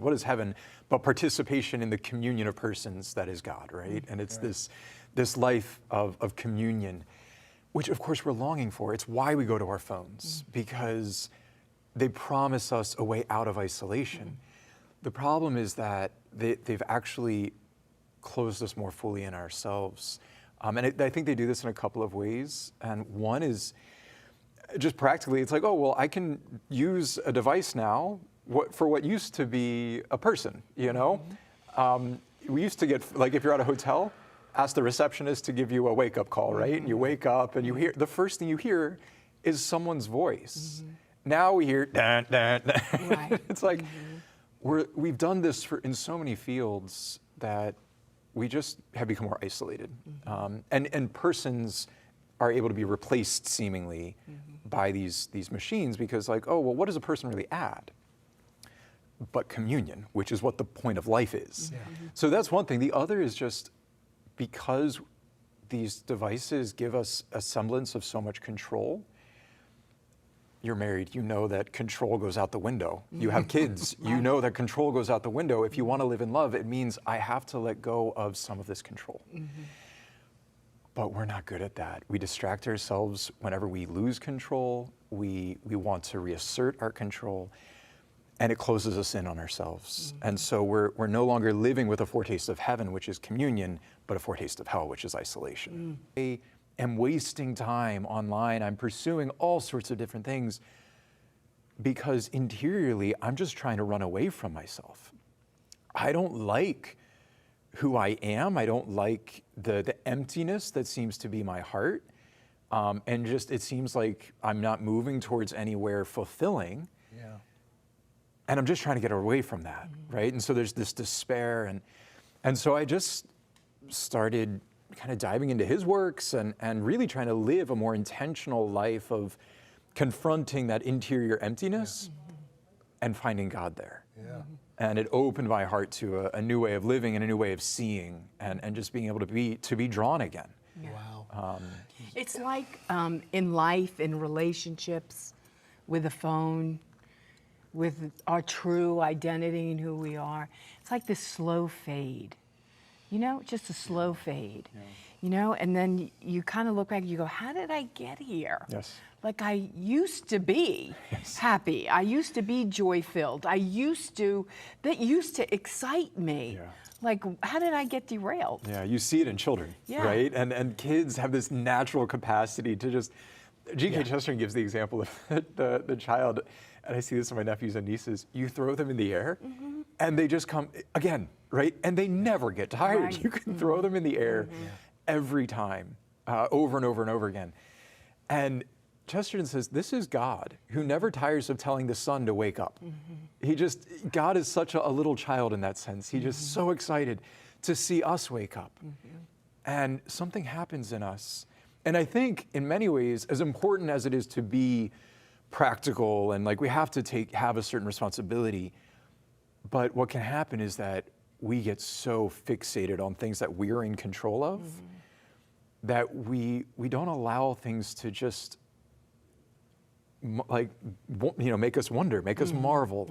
What is heaven but participation in the communion of persons that is God, right? And it's this life of communion, which of course we're longing for. It's why we go to our phones, because they promise us a way out of isolation. The problem is that they've actually closed us more fully in ourselves. And I think they do this in a couple of ways. And one is just practically, it's like, oh, well, I can use a device now for what used to be a person, you know? We used to get, like if you're at a hotel, ask the receptionist to give you a wake-up call, right? And you wake up and you hear, the first thing you hear is someone's voice. Now we hear, dun, dun, dun. Right. It's like, we've done this in so many fields that we just have become more isolated. And persons are able to be replaced seemingly by these machines, because like, oh, well, what does a person really add? But communion, which is what the point of life is. So that's one thing. The other is just because these devices give us a semblance of so much control. You're married, you know that control goes out the window. You have kids, you know that control goes out the window. If you want to live in love, it means I have to let go of some of this control. But we're not good at that. We distract ourselves whenever we lose control. We want to reassert our control, and it closes us in on ourselves. And so we're no longer living with a foretaste of heaven, which is communion, but a foretaste of hell, which is isolation. I am wasting time online. I'm pursuing all sorts of different things because interiorly, I'm just trying to run away from myself. I don't like who I am. I don't like the emptiness that seems to be my heart. And just, it seems like I'm not moving towards anywhere fulfilling. And I'm just trying to get away from that, right? And so there's this despair. And so I just started kind of diving into his works and really trying to live a more intentional life of confronting that interior emptiness and finding God there. And it opened my heart to a new way of living and a new way of seeing, and just being able to be drawn again. Wow. It's like in life, in relationships, with a phone, with our true identity and who we are. It's like this slow fade, you know, just a slow fade, you know, and then you kind of look back and you go, how did I get here? Like I used to be happy. I used to be joy-filled. That used to excite me. Like, how did I get derailed? You see it in children, right? And kids have this natural capacity to just, G.K. Chesterton gives the example of the child, and I see this in my nephews and nieces, you throw them in the air and they just come again, right? And they never get tired. You can throw them in the air every time, over and over and over again. And Chesterton says, this is God who never tires of telling the sun to wake up. God is such a little child in that sense. He's just so excited to see us wake up. And something happens in us. And I think in many ways, as important as it is to be practical and like we have to have a certain responsibility, but what can happen is that we get so fixated on things that we're in control of that we don't allow things to just like, you know, make us wonder, make us marvel.